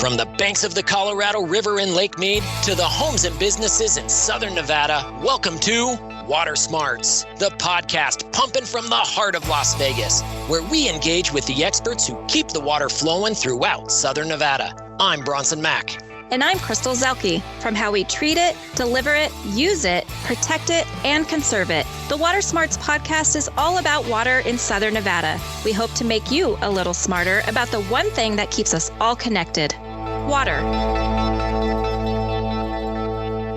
From the banks of the Colorado River in Lake Mead to the homes and businesses in Southern Nevada, welcome to Water Smarts, the podcast pumping from the heart of Las Vegas, where we engage with the experts who keep the water flowing throughout Southern Nevada. I'm Bronson Mack. And I'm Crystal Zelke. From how we treat it, deliver it, use it, protect it, and conserve it, the Water Smarts podcast is all about water in Southern Nevada. We hope to make you a little smarter about the one thing that keeps us all connected: water.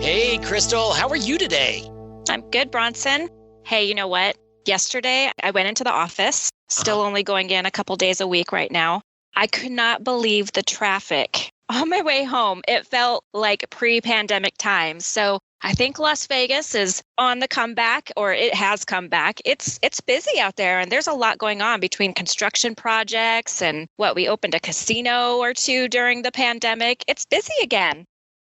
Hey, Crystal, how are you today? I'm good, Bronson. Hey, you know what? Yesterday, I went into the office, still only going in a couple days a week right now. I could not believe the traffic. On my way home, it felt like pre-pandemic times. So I think Las Vegas is on the comeback, or it has come back. It's busy out there, and there's a lot going on between construction projects and we opened a casino or two during the pandemic. It's busy again.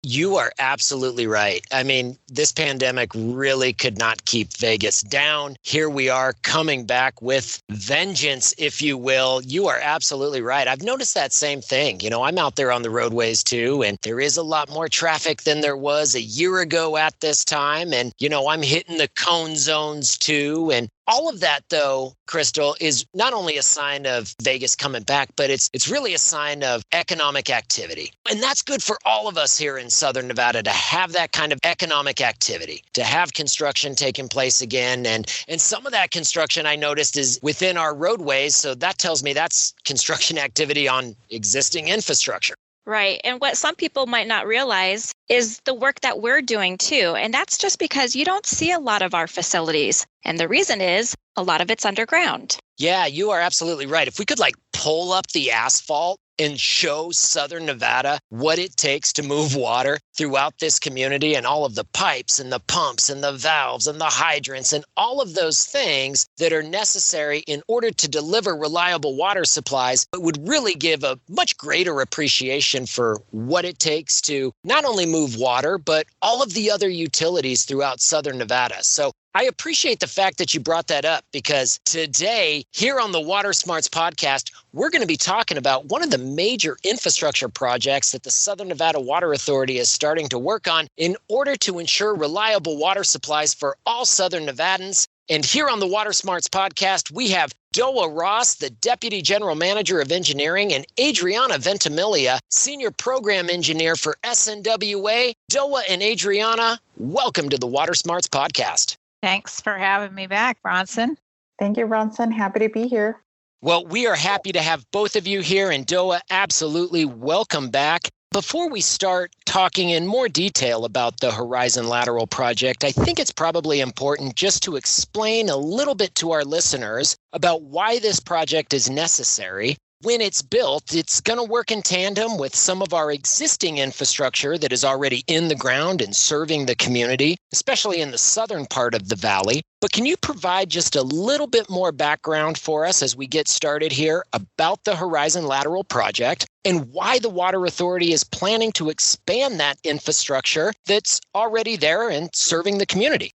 You are absolutely right. I mean, this pandemic really could not keep Vegas down. Here we are coming back with vengeance, if you will. You are absolutely right. I've noticed that same thing. You know, I'm out there on the roadways too, and there is a lot more traffic than there was a year ago at this time. And, you know, I'm hitting the cone zones too. And all of that, though, Crystal, is not only a sign of Vegas coming back, but it's really a sign of economic activity. And that's good for all of us here in Southern Nevada to have that kind of economic activity, to have construction taking place again. And some of that construction I noticed is within our roadways. So that tells me that's construction activity on existing infrastructure. Right. And what some people might not realize is the work that we're doing too. And that's just because you don't see a lot of our facilities. And the reason is a lot of it's underground. Yeah, you are absolutely right. If we could pull up the asphalt and show Southern Nevada what it takes to move water throughout this community, and all of the pipes and the pumps and the valves and the hydrants and all of those things that are necessary in order to deliver reliable water supplies, it would really give a much greater appreciation for what it takes to not only move water, but all of the other utilities throughout Southern Nevada. So I appreciate the fact that you brought that up, because today here on the Water Smarts podcast, we're going to be talking about one of the major infrastructure projects that the Southern Nevada Water Authority is starting to work on in order to ensure reliable water supplies for all Southern Nevadans. And here on the Water Smarts podcast, we have Doa Ross, the Deputy General Manager of Engineering, and Adriana Ventimiglia, Senior Program Engineer for SNWA. Doa and Adriana, welcome to the Water Smarts podcast. Thanks for having me back, Bronson. Thank you, Bronson. Happy to be here. Well, we are happy to have both of you here, and Doa, absolutely welcome back. Before we start talking in more detail about the Horizon Lateral project, I think it's probably important just to explain a little bit to our listeners about why this project is necessary. When it's built, it's going to work in tandem with some of our existing infrastructure that is already in the ground and serving the community, especially in the southern part of the valley. But can you provide just a little bit more background for us as we get started here about the Horizon Lateral project and why the Water Authority is planning to expand that infrastructure that's already there and serving the community?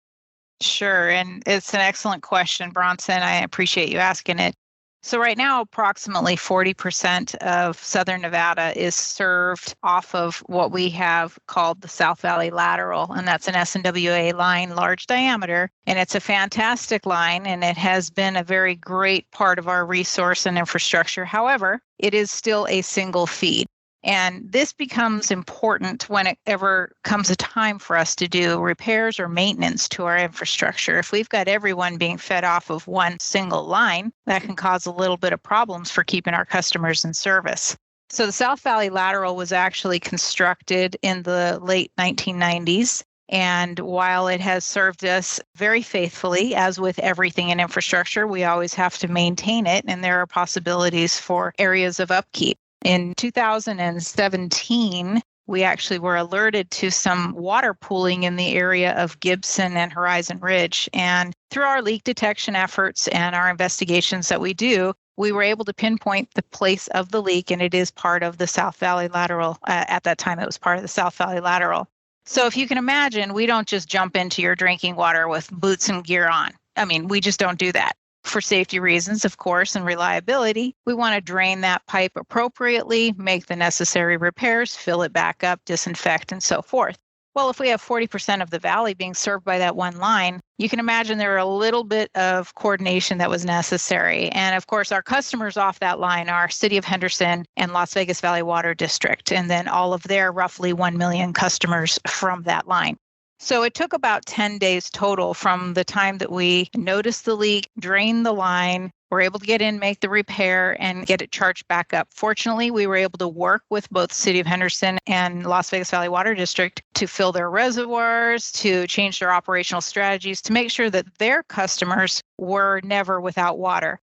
Sure. And it's an excellent question, Bronson. I appreciate you asking it. So right now, approximately 40% of Southern Nevada is served off of what we have called the South Valley Lateral, and that's an SNWA line, large diameter, and it's a fantastic line, and it has been a very great part of our resource and infrastructure. However, it is still a single feed. And this becomes important when it ever comes a time for us to do repairs or maintenance to our infrastructure. If we've got everyone being fed off of one single line, that can cause a little bit of problems for keeping our customers in service. So the South Valley Lateral was actually constructed in the late 1990s. And while it has served us very faithfully, as with everything in infrastructure, we always have to maintain it, and there are possibilities for areas of upkeep. In 2017, we actually were alerted to some water pooling in the area of Gibson and Horizon Ridge. And through our leak detection efforts and our investigations that we do, we were able to pinpoint the place of the leak, and it is part of the South Valley Lateral. At that time, it was part of the South Valley Lateral. So if you can imagine, we don't just jump into your drinking water with boots and gear on. I mean, we just don't do that. for safety reasons, of course, and reliability. We want to drain that pipe appropriately, make the necessary repairs, fill it back up, disinfect, and so forth. Well, if we have 40% of the valley being served by that one line, you can imagine there are a little bit of coordination that was necessary. And of course, our customers off that line are City of Henderson and Las Vegas Valley Water District, and then all of their roughly 1 million customers from that line. So it took about 10 days total from the time that we noticed the leak, drained the line, were able to get in, make the repair, and get it charged back up. Fortunately, we were able to work with both City of Henderson and Las Vegas Valley Water District to fill their reservoirs, to change their operational strategies, to make sure that their customers were never without water.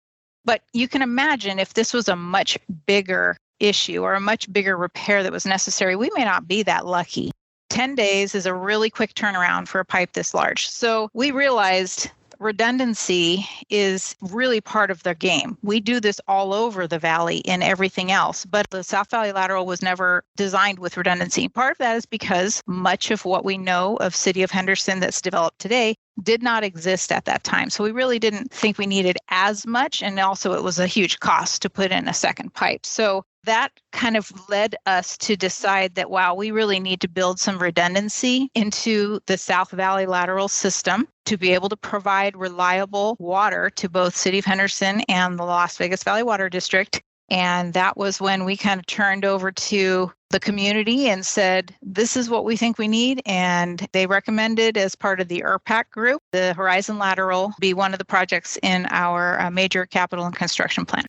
But you can imagine if this was a much bigger issue or a much bigger repair that was necessary, we may not be that lucky. 10 days is a really quick turnaround for a pipe this large. So we realized redundancy is really part of the game. We do this all over the valley in everything else, but the South Valley Lateral was never designed with redundancy. Part of that is because much of what we know of City of Henderson that's developed today did not exist at that time. So we really didn't think we needed as much. And also it was a huge cost to put in a second pipe. So that kind of led us to decide that, wow, we really need to build some redundancy into the South Valley Lateral system to be able to provide reliable water to both City of Henderson and the Las Vegas Valley Water District. And that was when we kind of turned over to the community and said, this is what we think we need. And they recommended, as part of the ERPAC group, the Horizon Lateral be one of the projects in our major capital and construction plan.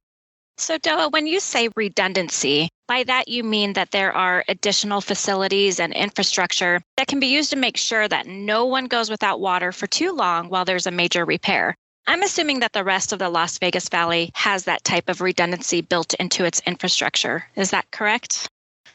So Doa, when you say redundancy, by that you mean that there are additional facilities and infrastructure that can be used to make sure that no one goes without water for too long while there's a major repair. I'm assuming that the rest of the Las Vegas Valley has that type of redundancy built into its infrastructure. Is that correct?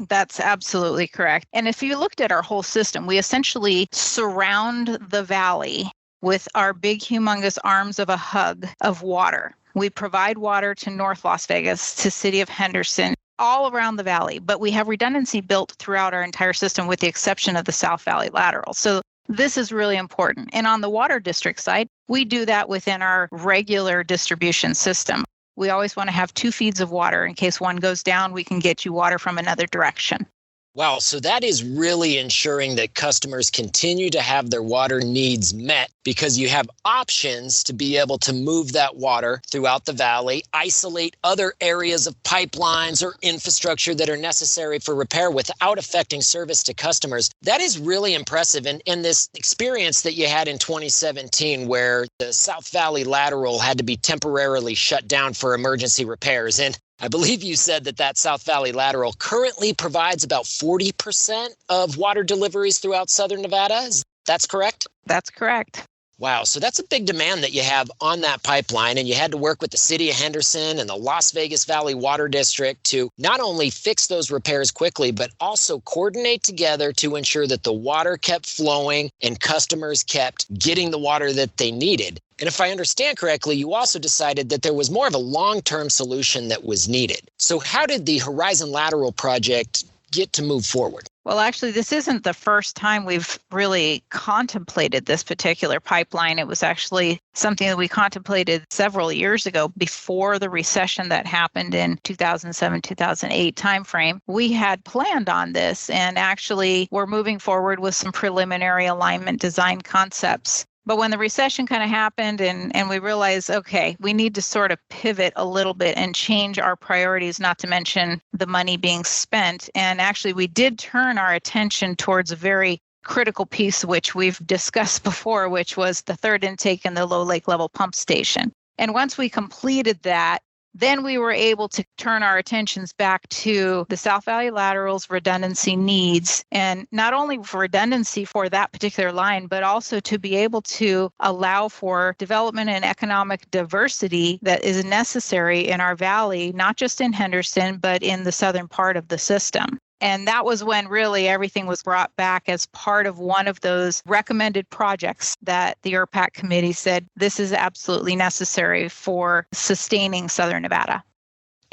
That's absolutely correct. And if you looked at our whole system, we essentially surround the valley with our big, humongous arms of a hug of water. We provide water to North Las Vegas, to City of Henderson, all around the valley, but we have redundancy built throughout our entire system with the exception of the South Valley Lateral. So this is really important. And on the water district side, we do that within our regular distribution system. We always want to have 2 feeds of water. In case one goes down, we can get you water from another direction. Wow, so that is really ensuring that customers continue to have their water needs met because you have options to be able to move that water throughout the valley, isolate other areas of pipelines or infrastructure that are necessary for repair without affecting service to customers. That is really impressive. And in this experience that you had in 2017 where the South Valley Lateral had to be temporarily shut down for emergency repairs, and I believe you said that South Valley Lateral currently provides about 40% of water deliveries throughout Southern Nevada. That's correct? That's correct. Wow. So that's a big demand that you have on that pipeline. And you had to work with the City of Henderson and the Las Vegas Valley Water District to not only fix those repairs quickly, but also coordinate together to ensure that the water kept flowing and customers kept getting the water that they needed. And if I understand correctly, you also decided that there was more of a long-term solution that was needed. So how did the Horizon Lateral project get to move forward? Well, actually, this isn't the first time we've really contemplated this particular pipeline. It was actually something that we contemplated several years ago before the recession that happened in 2007, 2008 timeframe. We had planned on this and actually we're moving forward with some preliminary alignment design concepts. But when the recession kind of happened and we realized, okay, we need to sort of pivot a little bit and change our priorities, not to mention the money being spent. And actually, we did turn our attention towards a very critical piece, which we've discussed before, which was the third intake and the low lake level pump station. And once we completed that, then we were able to turn our attentions back to the South Valley Lateral's redundancy needs, and not only for redundancy for that particular line, but also to be able to allow for development and economic diversity that is necessary in our valley, not just in Henderson, but in the southern part of the system. And that was when really everything was brought back as part of one of those recommended projects that the ERPAC committee said this is absolutely necessary for sustaining Southern Nevada.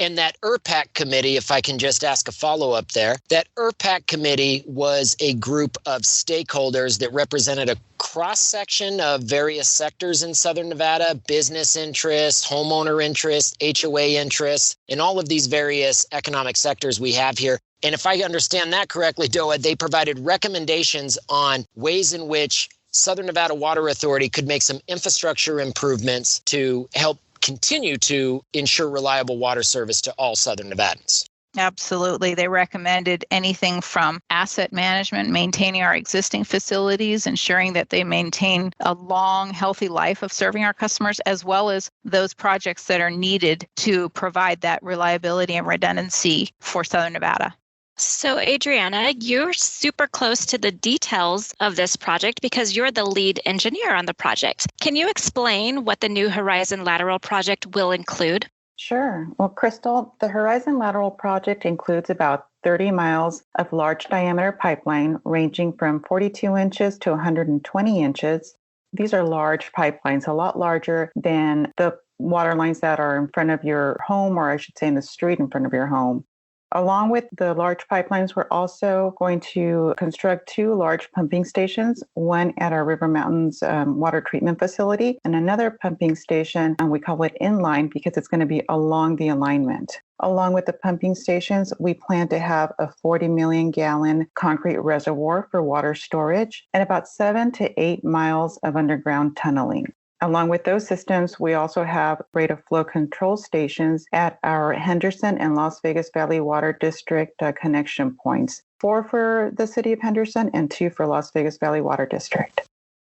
And that ERPAC committee, if I can just ask a follow-up there, that ERPAC committee was a group of stakeholders that represented a cross-section of various sectors in Southern Nevada, business interests, homeowner interests, HOA interests, and all of these various economic sectors we have here. And if I understand that correctly, Doa, they provided recommendations on ways in which Southern Nevada Water Authority could make some infrastructure improvements to help continue to ensure reliable water service to all Southern Nevadans. Absolutely. They recommended anything from asset management, maintaining our existing facilities, ensuring that they maintain a long, healthy life of serving our customers, as well as those projects that are needed to provide that reliability and redundancy for Southern Nevada. So, Adriana, you're super close to the details of this project because you're the lead engineer on the project. Can you explain what the new Horizon Lateral project will include? Sure. Well, Crystal, the Horizon Lateral project includes about 30 miles of large diameter pipeline ranging from 42 inches to 120 inches. These are large pipelines, a lot larger than the water lines that are in front of your home, or I should say in the street in front of your home. Along with the large pipelines, we're also going to construct 2 large pumping stations, one at our River Mountains water treatment facility and another pumping station, and we call it inline because it's going to be along the alignment. Along with the pumping stations, we plan to have a 40 million gallon concrete reservoir for water storage and about 7 to 8 miles of underground tunneling. Along with those systems, we also have rate of flow control stations at our Henderson and Las Vegas Valley Water District connection points, 4 for the city of Henderson and 2 for Las Vegas Valley Water District.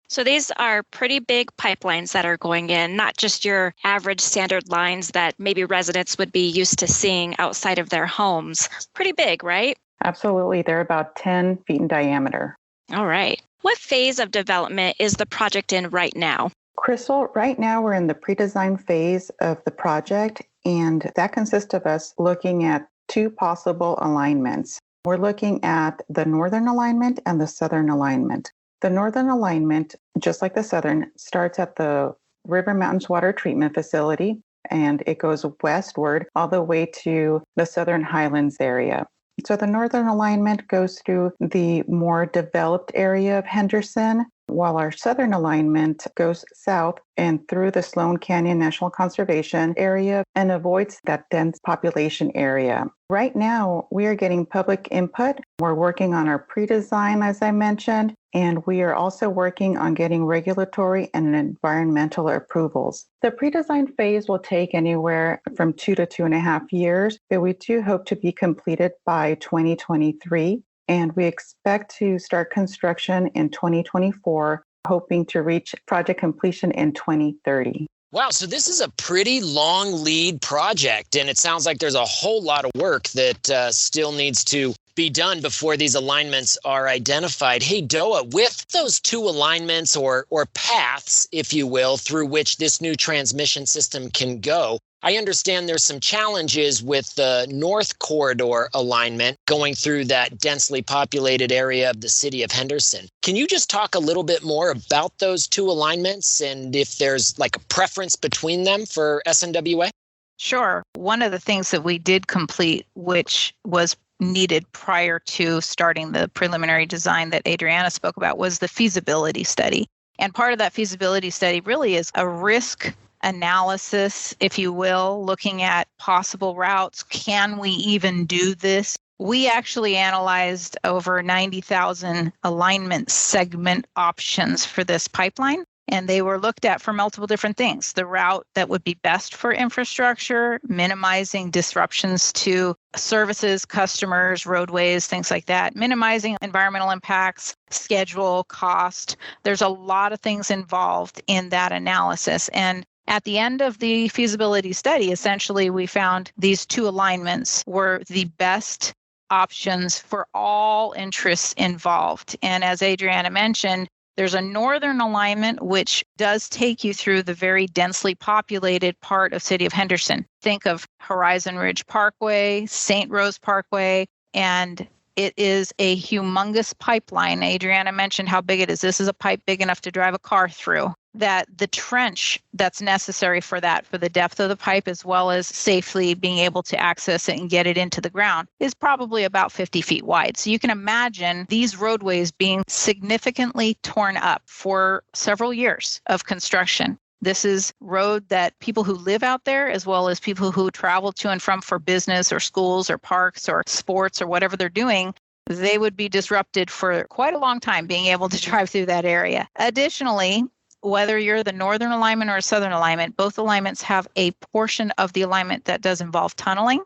So these are pretty big pipelines that are going in, not just your average standard lines that maybe residents would be used to seeing outside of their homes. Pretty big, right? Absolutely. They're about 10 feet in diameter. All right. What phase of development is the project in right now? Crystal, right now we're in the pre-design phase of the project, and that consists of us looking at 2 possible alignments. We're looking at the northern alignment and the southern alignment. The northern alignment, just like the southern, starts at the River Mountains Water Treatment Facility, and it goes westward all the way to the Southern Highlands area. So the northern alignment goes through the more developed area of Henderson, while our southern alignment goes south and through the Sloan Canyon National Conservation Area and avoids that dense population area. Right now, we are getting public input. We're working on our pre-design, as I mentioned, and we are also working on getting regulatory and environmental approvals. The pre-design phase will take anywhere from 2 to 2.5 years, but we do hope to be completed by 2023. And we expect to start construction in 2024, hoping to reach project completion in 2030. Wow, so this is a pretty long lead project, and it sounds like there's a whole lot of work that still needs to be done before these alignments are identified. Hey, Doa, with those 2 alignments or paths, if you will, through which this new transmission system can go, I understand there's some challenges with the North Corridor alignment going through that densely populated area of the city of Henderson. Can you just talk a little bit more about those 2 alignments and if there's like a preference between them for SNWA? Sure. One of the things that we did complete, which was needed prior to starting the preliminary design that Adriana spoke about, was the feasibility study. And part of that feasibility study really is a risk analysis, if you will, looking at possible routes. Can we even do this? We actually analyzed over 90,000 alignment segment options for this pipeline, and they were looked at for multiple different things. The route that would be best for infrastructure, minimizing disruptions to services, customers, roadways, things like that, minimizing environmental impacts, schedule, cost. There's a lot of things involved in that analysis. And at the end of the feasibility study, essentially, we found these 2 alignments were the best options for all interests involved. And as Adriana mentioned, there's a northern alignment, which does take you through the very densely populated part of City of Henderson. Think of Horizon Ridge Parkway, St. Rose Parkway, and it is a humongous pipeline. Adriana mentioned how big it is. This is a pipe big enough to drive a car through. that the trench that's necessary for that, for the depth of the pipe, as well as safely being able to access it and get it into the ground, is probably about 50 feet wide. So you can imagine these roadways being significantly torn up for several years of construction. This is road that people who live out there, as well as people who travel to and from for business or schools or parks or sports or whatever they're doing, they would be disrupted for quite a long time being able to drive through that area. Additionally, whether you're the northern alignment or southern alignment, both alignments have a portion of the alignment that does involve tunneling.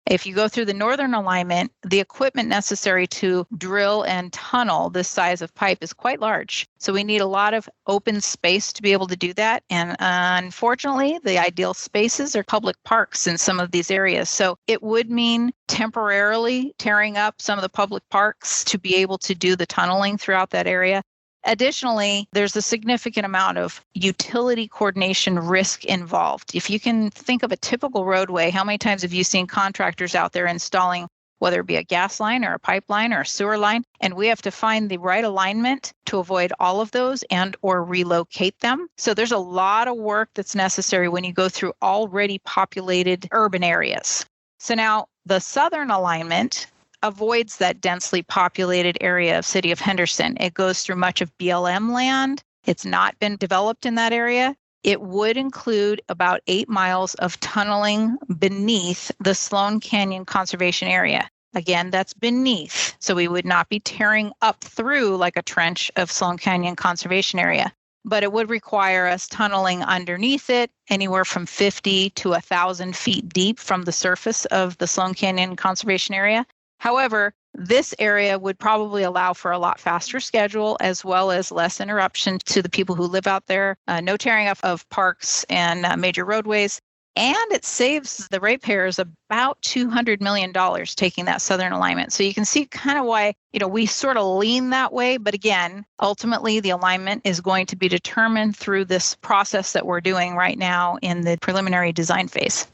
If you go through the northern alignment, the equipment necessary to drill and tunnel this size of pipe is quite large. So we need a lot of open space to be able to do that. And unfortunately, the ideal spaces are public parks in some of these areas. So it would mean temporarily tearing up some of the public parks to be able to do the tunneling throughout that area. Additionally, there's a significant amount of utility coordination risk involved. If you can think of a typical roadway, how many times have you seen contractors out there installing, whether it be a gas line or a pipeline or a sewer line, and we have to find the right alignment to avoid all of those and or relocate them. So there's a lot of work that's necessary when you go through already populated urban areas. So now the southern alignment avoids that densely populated area of City of Henderson. It goes through much of BLM land. It's not been developed in that area. It would include about 8 miles of tunneling beneath the Sloan Canyon Conservation Area. Again, that's beneath, so we would not be tearing up through like a trench of Sloan Canyon Conservation Area. But it would require us tunneling underneath it anywhere from 50 to 1,000 feet deep from the surface of the Sloan Canyon Conservation Area. However, this area would probably allow for a lot faster schedule as well as less interruption to the people who live out there, no tearing up of parks and major roadways. And it saves the ratepayers about $200 million taking that southern alignment. So you can see kind of why, we sort of lean that way. But again, ultimately, the alignment is going to be determined through this process that we're doing right now in the preliminary design phase.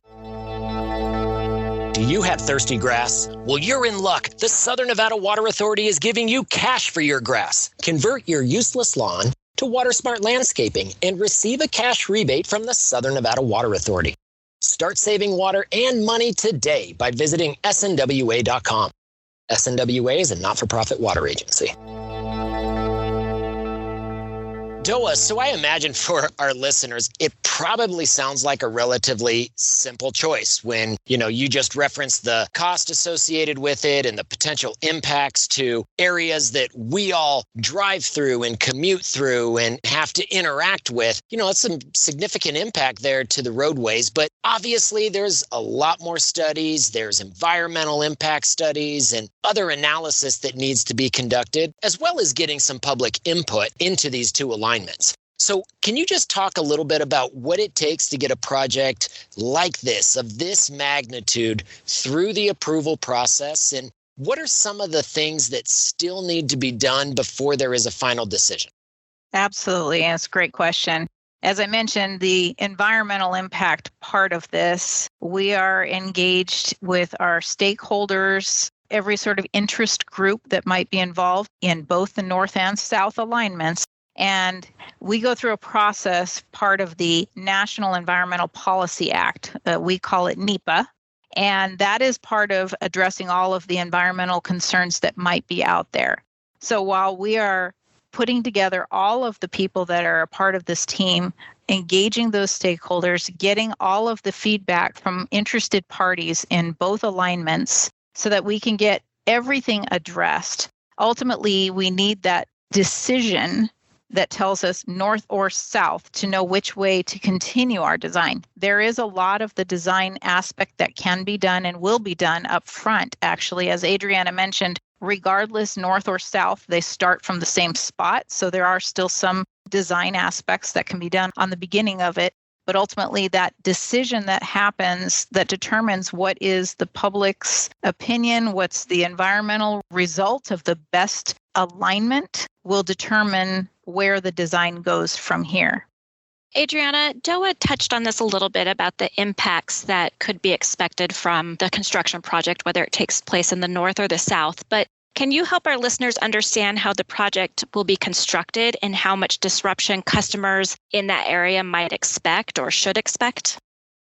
Do you have thirsty grass? Well, you're in luck. The Southern Nevada Water Authority is giving you cash for your grass. Convert your useless lawn to WaterSmart Landscaping and receive a cash rebate from the Southern Nevada Water Authority. Start saving water and money today by visiting snwa.com. SNWA is a not-for-profit water agency. Doa, so I imagine for our listeners, it probably sounds like a relatively simple choice when, you just referenced the cost associated with it and the potential impacts to areas that we all drive through and commute through and have to interact with. It's some significant impact there to the roadways, but obviously there's a lot more studies. There's environmental impact studies and other analysis that needs to be conducted, as well as getting some public input into these two alignments. So can you just talk a little bit about what it takes to get a project like this, of this magnitude, through the approval process? And what are some of the things that still need to be done before there is a final decision? Absolutely. And it's a great question. As I mentioned, the environmental impact part of this, we are engaged with our stakeholders, every sort of interest group that might be involved in both the north and south alignments. And we go through a process, part of the National Environmental Policy Act. We call it NEPA. And that is part of addressing all of the environmental concerns that might be out there. So while we are putting together all of the people that are a part of this team, engaging those stakeholders, getting all of the feedback from interested parties in both alignments so that we can get everything addressed. Ultimately, we need that decision that tells us north or south to know which way to continue our design. There is a lot of the design aspect that can be done and will be done up front, actually. As Adriana mentioned, regardless north or south, they start from the same spot. So there are still some design aspects that can be done on the beginning of it. But ultimately, that decision that happens that determines what is the public's opinion, what's the environmental result of the best alignment, will determine where the design goes from here. Adriana, Doa touched on this a little bit about the impacts that could be expected from the construction project, whether it takes place in the north or the south. But Can you help our listeners understand how the project will be constructed and how much disruption customers in that area might expect or should expect?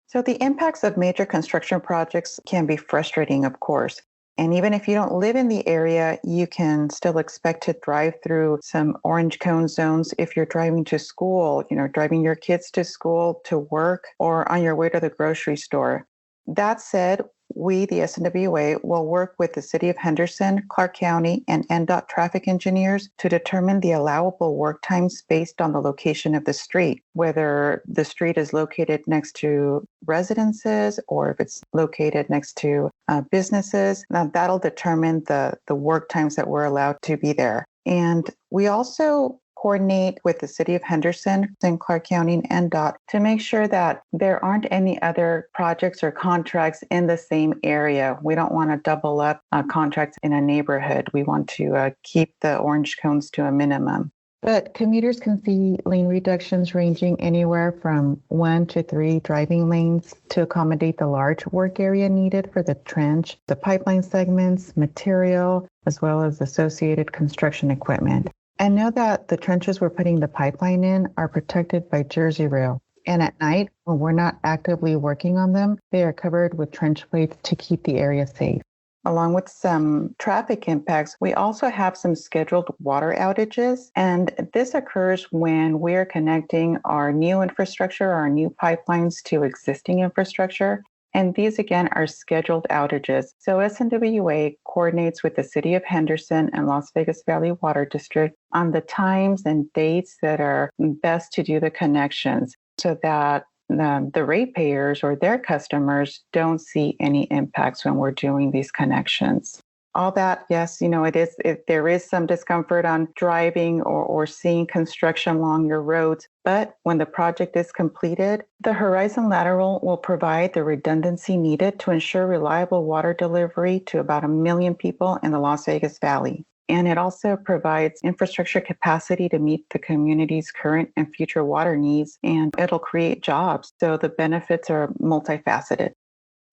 So the impacts of major construction projects can be frustrating, of course. And even if you don't live in the area, you can still expect to drive through some orange cone zones if you're driving to school, driving your kids to school, to work, or on your way to the grocery store. That said, we, the SNWA, will work with the City of Henderson, Clark County, and NDOT traffic engineers to determine the allowable work times based on the location of the street, whether the street is located next to residences or if it's located next to businesses. Now, that'll determine the work times that we're allowed to be there. And we also coordinate with the City of Henderson and Clark County and NDOT to make sure that there aren't any other projects or contracts in the same area. We don't want to double up contracts in a neighborhood. We want to keep the orange cones to a minimum. But commuters can see lane reductions ranging anywhere from 1 to 3 driving lanes to accommodate the large work area needed for the trench, the pipeline segments, material, as well as associated construction equipment. And know that the trenches we're putting the pipeline in are protected by Jersey rail. And at night, when we're not actively working on them, they are covered with trench plates to keep the area safe. Along with some traffic impacts, we also have some scheduled water outages. And this occurs when we're connecting our new infrastructure, our new pipelines to existing infrastructure. And these, again, are scheduled outages. So SNWA coordinates with the City of Henderson and Las Vegas Valley Water District on the times and dates that are best to do the connections so that the ratepayers or their customers don't see any impacts when we're doing these connections. All that, yes, there is some discomfort on driving or seeing construction along your roads. But when the project is completed, the Horizon Lateral will provide the redundancy needed to ensure reliable water delivery to about 1 million people in the Las Vegas Valley. And it also provides infrastructure capacity to meet the community's current and future water needs, and it'll create jobs. So the benefits are multifaceted.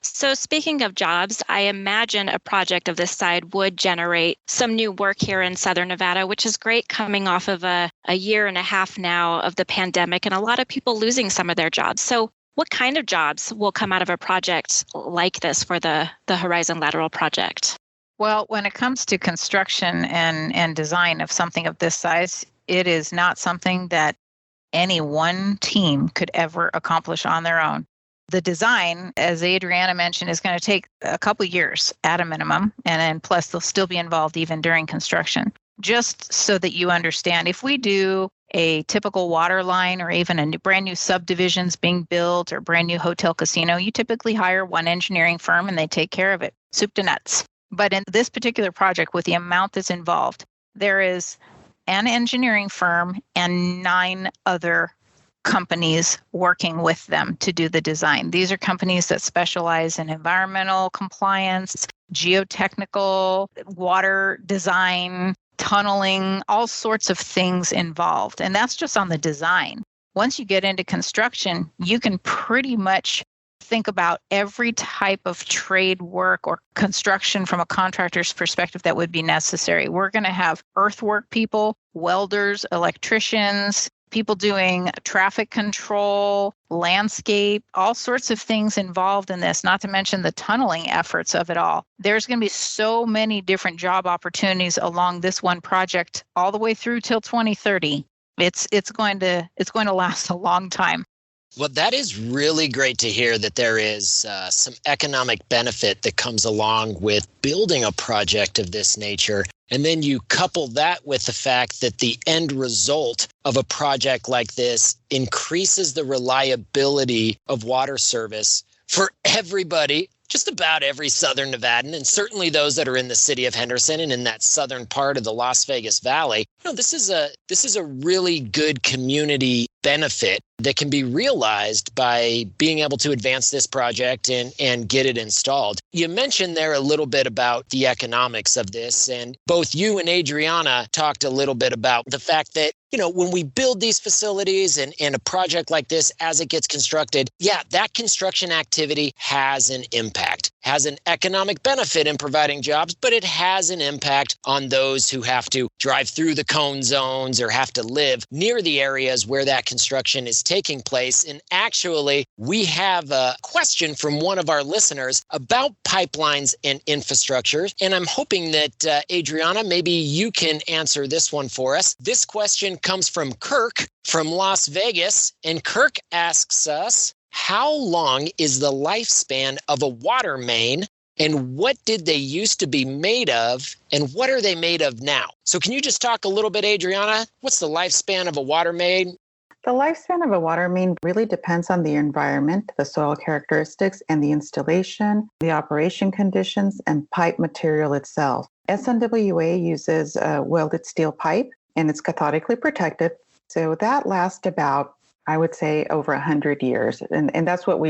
So speaking of jobs, I imagine a project of this size would generate some new work here in Southern Nevada, which is great coming off of a year and a half now of the pandemic and a lot of people losing some of their jobs. So what kind of jobs will come out of a project like this for the Horizon Lateral project? Well, when it comes to construction and design of something of this size, it is not something that any one team could ever accomplish on their own. The design, as Adriana mentioned, is going to take a couple years at a minimum, and then plus they'll still be involved even during construction. Just so that you understand, if we do a typical water line or even a brand new subdivisions being built or brand new hotel casino, you typically hire one engineering firm and they take care of it, soup to nuts. But in this particular project, with the amount that's involved, there is an engineering firm and 9 other companies working with them to do the design. These are companies that specialize in environmental compliance, geotechnical, water design, tunneling, all sorts of things involved. And that's just on the design. Once you get into construction, you can pretty much think about every type of trade work or construction from a contractor's perspective that would be necessary. We're going to have earthwork people, welders, electricians, people doing traffic control, landscape, all sorts of things involved in this, not to mention the tunneling efforts of it all. There's going to be so many different job opportunities along this one project all the way through till 2030. It's going to last a long time. Well, that is really great to hear that there is some economic benefit that comes along with building a project of this nature. And then you couple that with the fact that the end result of a project like this increases the reliability of water service for everybody, just about every Southern Nevadan, and certainly those that are in the city of Henderson and in that southern part of the Las Vegas Valley. This is a really good community benefit that can be realized by being able to advance this project and get it installed. You mentioned there a little bit about the economics of this, and both you and Adriana talked a little bit about the fact that, when we build these facilities and a project like this, as it gets constructed, that construction activity has an impact. has an economic benefit in providing jobs, but it has an impact on those who have to drive through the cone zones or have to live near the areas where that construction is taking place. And actually, we have a question from one of our listeners about pipelines and infrastructure. And I'm hoping that, Adriana, maybe you can answer this one for us. This question comes from Kirk from Las Vegas. And Kirk asks us, how long is the lifespan of a water main? And what did they used to be made of? And what are they made of now? So can you just talk a little bit, Adriana? What's the lifespan of a water main? The lifespan of a water main really depends on the environment, the soil characteristics, and the installation, the operation conditions, and pipe material itself. SNWA uses welded steel pipe, and it's cathodically protected. So that lasts about, I would say, over 100 years. And that's what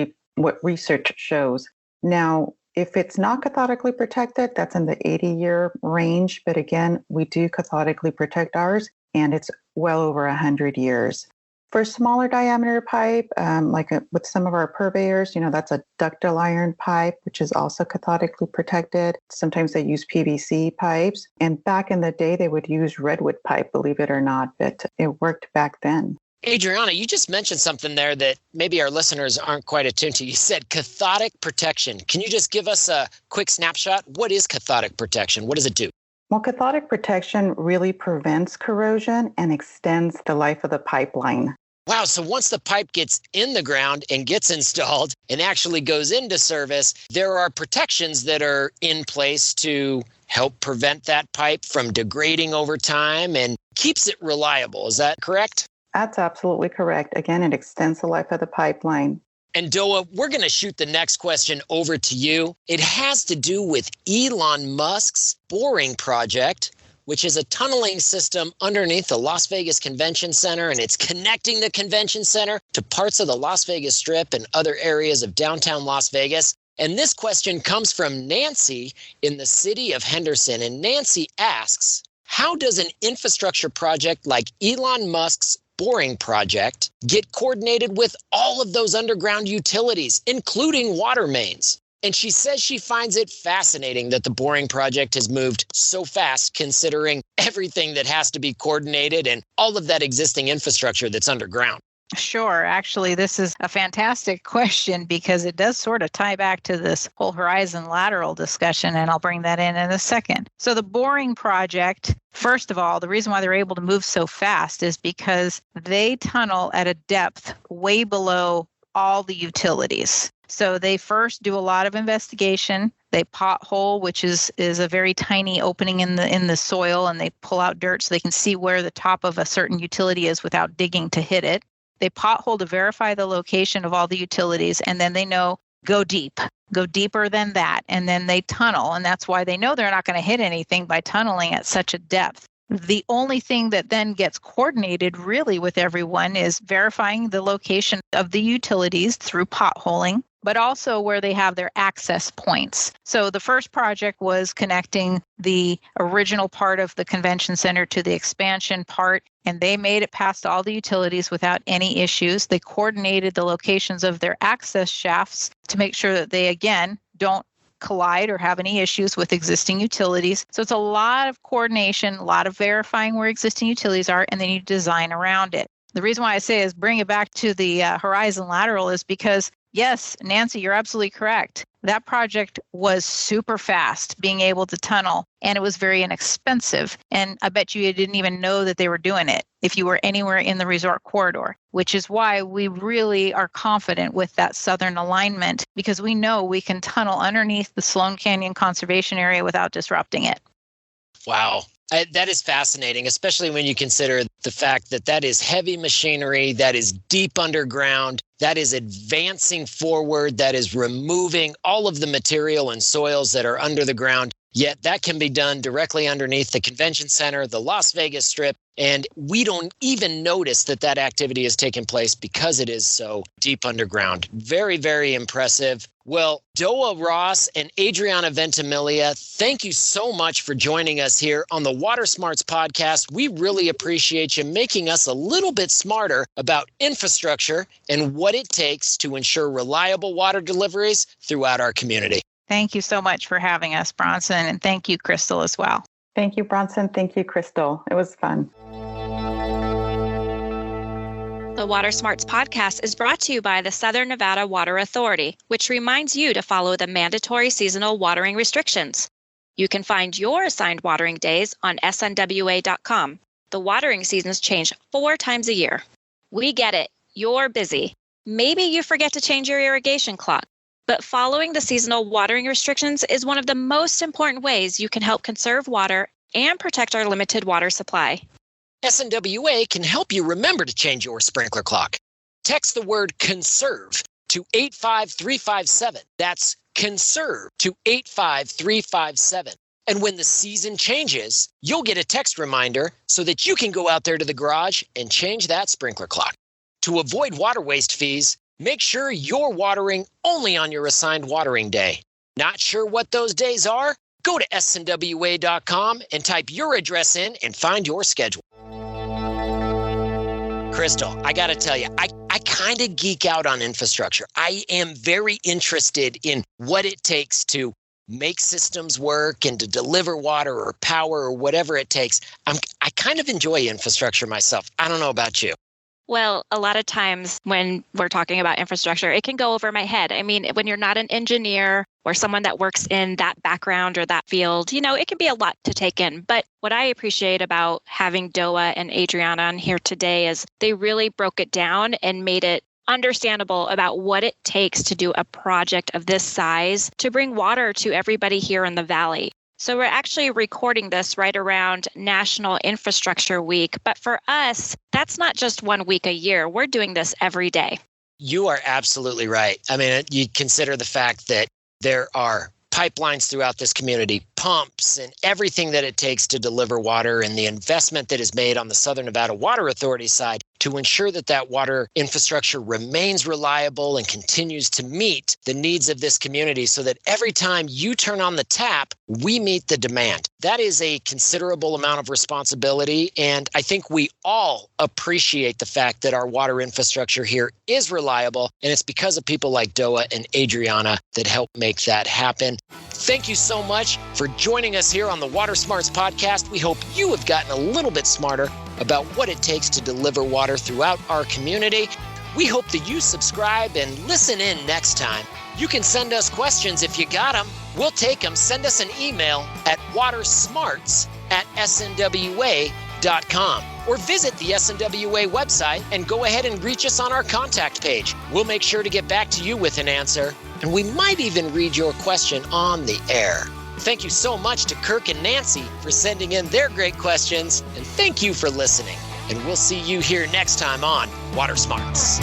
research shows. Now, if it's not cathodically protected, that's in the 80-year range. But again, we do cathodically protect ours, and it's well over 100 years. For smaller diameter pipe, with some of our purveyors, that's a ductile iron pipe, which is also cathodically protected. Sometimes they use PVC pipes. And back in the day, they would use redwood pipe, believe it or not, but it worked back then. Adriana, you just mentioned something there that maybe our listeners aren't quite attuned to. You said cathodic protection. Can you just give us a quick snapshot? What is cathodic protection? What does it do? Well, cathodic protection really prevents corrosion and extends the life of the pipeline. Wow. So once the pipe gets in the ground and gets installed and actually goes into service, there are protections that are in place to help prevent that pipe from degrading over time and keeps it reliable. Is that correct? That's absolutely correct. Again, it extends the life of the pipeline. And Doa, we're going to shoot the next question over to you. It has to do with Elon Musk's boring project, which is a tunneling system underneath the Las Vegas Convention Center, and it's connecting the convention center to parts of the Las Vegas Strip and other areas of downtown Las Vegas. And this question comes from Nancy in the city of Henderson. And Nancy asks, how does an infrastructure project like Elon Musk's boring project get coordinated with all of those underground utilities, including water mains? And she says she finds it fascinating that the boring project has moved so fast, considering everything that has to be coordinated and all of that existing infrastructure that's underground. Sure. Actually, this is a fantastic question because it does sort of tie back to this whole Horizon Lateral discussion, and I'll bring that in a second. So the boring project, first of all, the reason why they're able to move so fast is because they tunnel at a depth way below all the utilities. So they first do a lot of investigation. They pothole, which is a very tiny opening in the soil, and they pull out dirt so they can see where the top of a certain utility is without digging to hit it. They pothole to verify the location of all the utilities, and then they know go deeper than that, and then they tunnel, and that's why they know they're not going to hit anything by tunneling at such a depth. The only thing that then gets coordinated really with everyone is verifying the location of the utilities through potholing, but also where they have their access points. So the first project was connecting the original part of the convention center to the expansion part, and they made it past all the utilities without any issues. They coordinated the locations of their access shafts to make sure that they, again, don't collide or have any issues with existing utilities. So it's a lot of coordination, a lot of verifying where existing utilities are, and then you design around it. The reason why I say is bring it back to the Horizon Lateral is because, yes, Nancy, you're absolutely correct. That project was super fast being able to tunnel, and it was very inexpensive. And I bet you didn't even know that they were doing it if you were anywhere in the resort corridor, which is why we really are confident with that southern alignment, because we know we can tunnel underneath the Sloan Canyon Conservation Area without disrupting it. Wow. That is fascinating, especially when you consider the fact that that is heavy machinery, that is deep underground, that is advancing forward, that is removing all of the material and soils that are under the ground. Yet that can be done directly underneath the convention center, the Las Vegas Strip, and we don't even notice that that activity is taking place because it is so deep underground. Very, very impressive. Well, Doa Ross and Adriana Ventimiglia, thank you so much for joining us here on the Water Smarts podcast. We really appreciate you making us a little bit smarter about infrastructure and what it takes to ensure reliable water deliveries throughout our community. Thank you so much for having us, Bronson. And thank you, Crystal, as well. Thank you, Bronson. Thank you, Crystal. It was fun. The Water Smarts podcast is brought to you by the Southern Nevada Water Authority, which reminds you to follow the mandatory seasonal watering restrictions. You can find your assigned watering days on snwa.com. The watering seasons change 4 times a year. We get it. You're busy. Maybe you forget to change your irrigation clock. But following the seasonal watering restrictions is one of the most important ways you can help conserve water and protect our limited water supply. SNWA can help you remember to change your sprinkler clock. Text the word CONSERVE to 85357. That's CONSERVE to 85357. And when the season changes, you'll get a text reminder so that you can go out there to the garage and change that sprinkler clock. To avoid water waste fees, make sure you're watering only on your assigned watering day. Not sure what those days are? Go to snwa.com and type your address in and find your schedule. Crystal, I got to tell you, I kind of geek out on infrastructure. I am very interested in what it takes to make systems work and to deliver water or power or whatever it takes. I kind of enjoy infrastructure myself. I don't know about you. Well, a lot of times when we're talking about infrastructure, it can go over my head. I mean, when you're not an engineer or someone that works in that background or that field, it can be a lot to take in. But what I appreciate about having Doa and Adriana on here today is they really broke it down and made it understandable about what it takes to do a project of this size to bring water to everybody here in the valley. So we're actually recording this right around National Infrastructure Week. But for us, that's not just 1 week a year. We're doing this every day. You are absolutely right. I mean, you consider the fact that there are pipelines throughout this community, pumps, and everything that it takes to deliver water, and the investment that is made on the Southern Nevada Water Authority side to ensure that that water infrastructure remains reliable and continues to meet the needs of this community so that every time you turn on the tap, we meet the demand. That is a considerable amount of responsibility, and I think we all appreciate the fact that our water infrastructure here is reliable, and it's because of people like Doa and Adriana that help make that happen. Thank you so much for joining us here on the Water Smarts podcast. We hope you have gotten a little bit smarter about what it takes to deliver water throughout our community. We hope that you subscribe and listen in next time. You can send us questions if you got them. We'll take them. Send us an email at watersmarts@snwa.com or visit the SNWA website and go ahead and reach us on our contact page. We'll make sure to get back to you with an answer, and we might even read your question on the air. Thank you so much to Kirk and Nancy for sending in their great questions, and thank you for listening. And we'll see you here next time on Water Smarts.